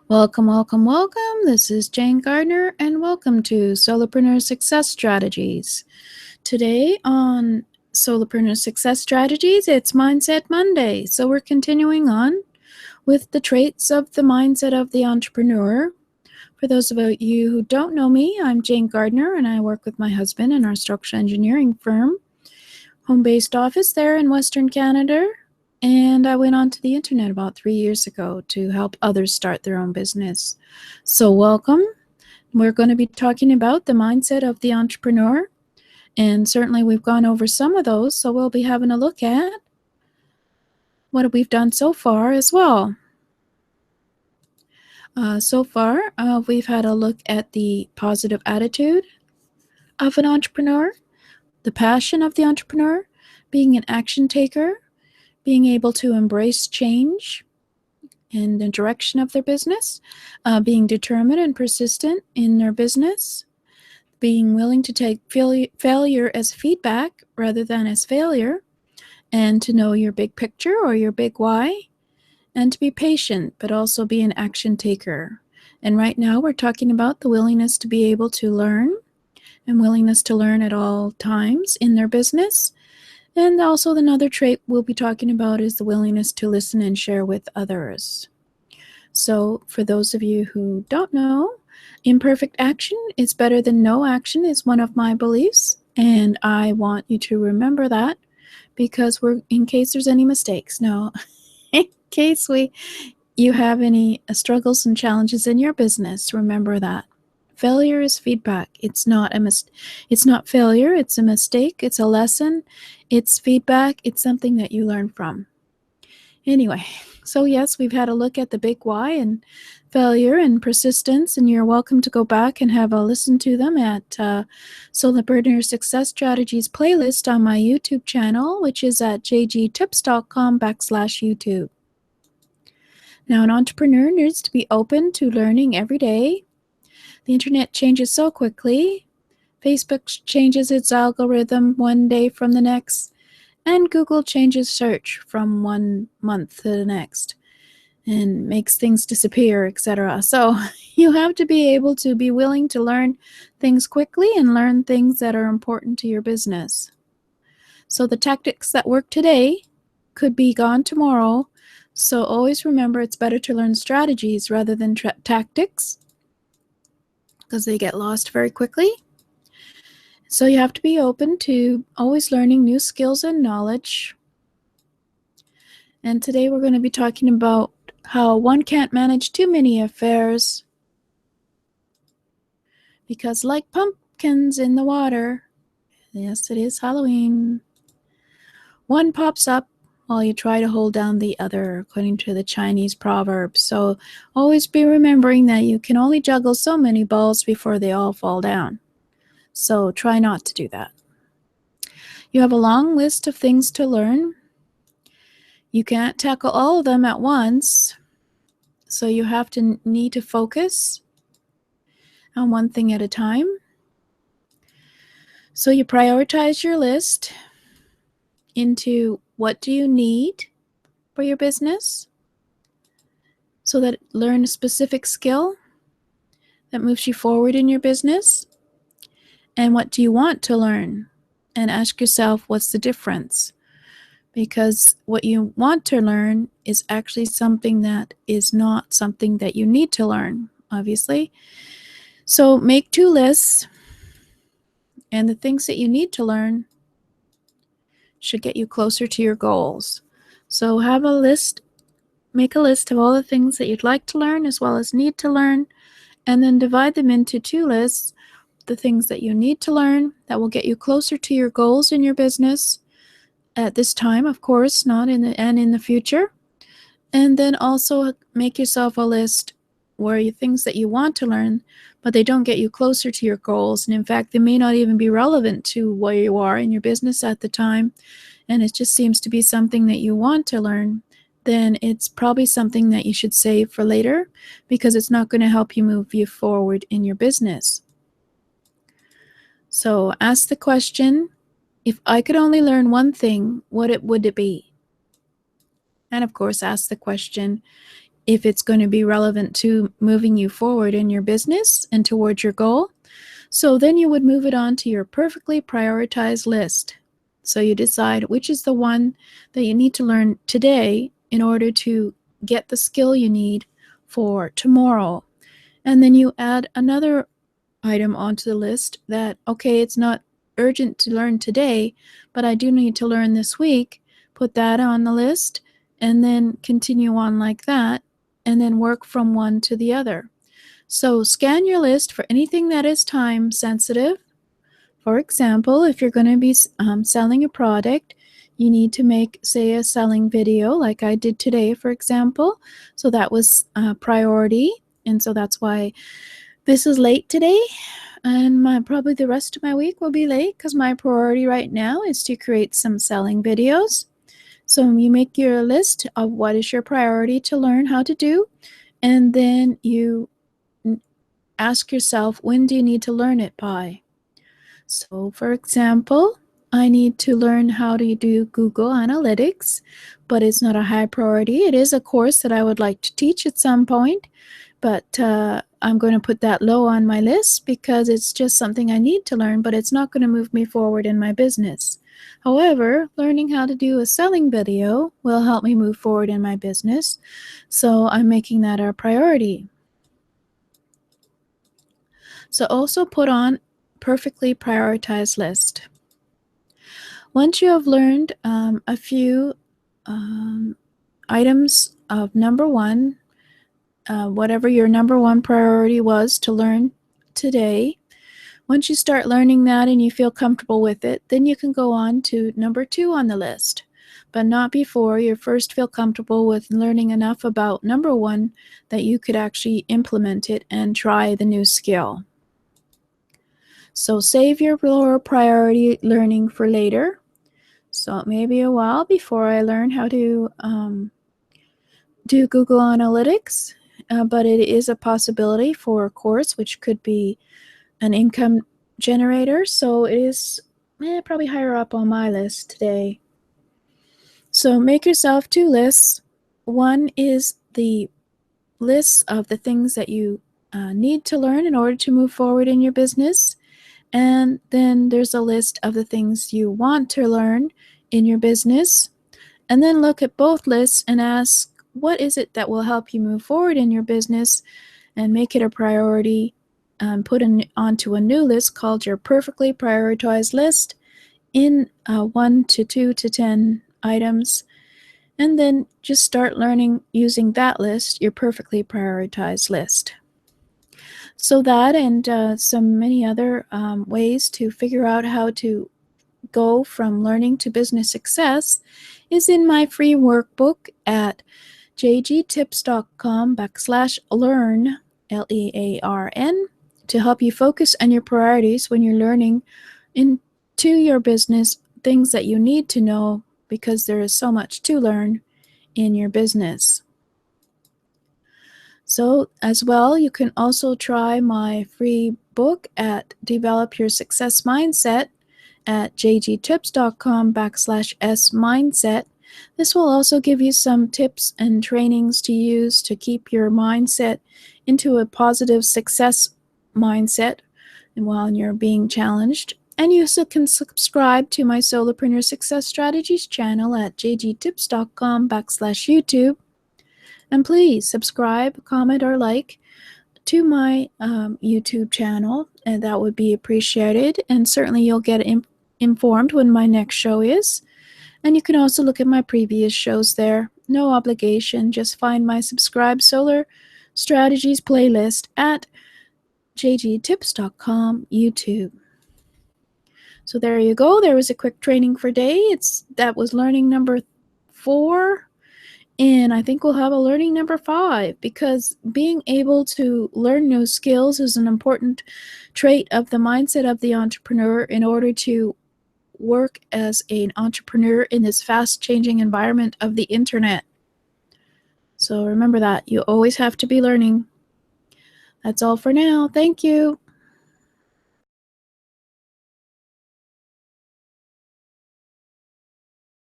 Welcome, welcome, welcome. This is Jane Gardner, and welcome to Solopreneur Success Strategies. Today on Solopreneur Success Strategies, it's Mindset Monday. So we're continuing on with the traits of the mindset of the entrepreneur. For those of you who don't know me, I'm Jane Gardner, and I work with my husband in our structural engineering firm, home-based office there in Western Canada. And I went onto the internet about 3 years ago to help others start their own business. So welcome. We're going to be talking about the mindset of the entrepreneur. And certainly we've gone over some of those, so we'll be having a look at what we've done so far as well. So far, we've had a look at the positive attitude of an entrepreneur, the passion of the entrepreneur, being an action taker, being able to embrace change in the direction of their business, being determined and persistent in their business, being willing to take failure as feedback rather than as failure, and to know your big picture or your big why, and to be patient, but also be an action taker. And right now we're talking about the willingness to be able to learn and willingness to learn at all times in their business. And also another trait we'll be talking about is the willingness to listen and share with others. So for those of you who don't know, imperfect action is better than no action is one of my beliefs. And I want you to remember that because in case there's any mistakes. No, in case you have any struggles and challenges in your business, remember that. Failure is feedback. It's not failure, it's a mistake, it's a lesson, it's feedback, it's something that you learn from. Anyway, so yes, we've had a look at the big why and failure and persistence, and you're welcome to go back and have a listen to them at Solopreneur Success Strategies playlist on my YouTube channel, which is at jgtips.com/YouTube. Now, an entrepreneur needs to be open to learning every day. The internet changes so quickly. Facebook changes its algorithm one day from the next, and Google changes search from 1 month to the next and makes things disappear, etc. So you have to be able to be willing to learn things quickly and learn things that are important to your business. So the tactics that work today could be gone tomorrow. So always remember it's better to learn strategies rather than tactics, because they get lost very quickly. So you have to be open to always learning new skills and knowledge. And today we're going to be talking about how one can't manage too many affairs, because like pumpkins in the water, yes, it is Halloween, one pops up while you try to hold down the other, according to the Chinese proverb. So always be remembering that you can only juggle so many balls before they all fall down. So try not to do that. You have a long list of things to learn. You can't tackle all of them at once, so you have to need to focus on one thing at a time. So you prioritize your list into what do you need for your business, so that learn a specific skill that moves you forward in your business, and what do you want to learn, and ask yourself what's the difference, because what you want to learn is actually something that is not something that you need to learn, obviously. So make 2 lists, and the things that you need to learn should get you closer to your goals. So have a list, make a list of all the things that you'd like to learn as well as need to learn, and then divide them into 2 lists, the things that you need to learn that will get you closer to your goals in your business at this time, of course, not in the future. And then also make yourself a list where things that you want to learn, but they don't get you closer to your goals. And in fact, they may not even be relevant to where you are in your business at the time. And it just seems to be something that you want to learn. Then it's probably something that you should save for later, because it's not going to help you move you forward in your business. So ask the question, if I could only learn one thing, what would it be? And of course, ask the question, if it's going to be relevant to moving you forward in your business and towards your goal. So then you would move it on to your perfectly prioritized list. So you decide which is the one that you need to learn today in order to get the skill you need for tomorrow. And then you add another item onto the list that, okay, it's not urgent to learn today, but I do need to learn this week. Put that on the list and then continue on like that, and then work from one to the other. So scan your list for anything that is time sensitive. For example, if you're going to be selling a product, you need to make, say, a selling video like I did today, for example. So that was a priority. And so that's why this is late today. And probably the rest of my week will be late because my priority right now is to create some selling videos. So you make your list of what is your priority to learn how to do. And then you ask yourself, when do you need to learn it by? So, for example, I need to learn how to do Google Analytics, but it's not a high priority. It is a course that I would like to teach at some point, but I'm going to put that low on my list because it's just something I need to learn, but it's not going to move me forward in my business. However, learning how to do a selling video will help me move forward in my business, so I'm making that a priority. So also put on perfectly prioritized list. Once you have learned a few items of number one, whatever your number one priority was to learn today, once you start learning that and you feel comfortable with it, then you can go on to number two on the list, but not before you first feel comfortable with learning enough about number one that you could actually implement it and try the new skill. So save your lower priority learning for later. So it may be a while before I learn how to do Google Analytics, but it is a possibility for a course, which could be an income generator. So it is probably higher up on my list today. So make yourself two lists. One is the list of the things that you need to learn in order to move forward in your business. And then there's a list of the things you want to learn in your business. And then look at both lists and ask, what is it that will help you move forward in your business, and make it a priority. Put onto a new list called your perfectly prioritized list in 1 to 2 to 10 items. And then just start learning using that list, your perfectly prioritized list. So that and some many other ways to figure out how to go from learning to business success is in my free workbook at jgtips.com/learn, LEARN, to help you focus on your priorities when you're learning into your business things that you need to know, because there is so much to learn in your business. So as well, you can also try my free book at Develop Your Success Mindset at jgtips.com/smindset. This will also give you some tips and trainings to use to keep your mindset into a positive success mindset while you're being challenged. And you also can subscribe to my Solopreneur Success Strategies channel at jgtips.com/YouTube. And please subscribe, comment, or like to my YouTube channel, and that would be appreciated. And certainly you'll get informed when my next show is. And you can also look at my previous shows there. No obligation. Just find my Subscribe Solar Strategies playlist at jgtips.com YouTube. So there you go. There was a quick training for day. That was learning number 4. And I think we'll have a learning number 5, because being able to learn new skills is an important trait of the mindset of the entrepreneur in order to work as an entrepreneur in this fast-changing environment of the internet. So remember that. You always have to be learning. That's all for now. Thank you.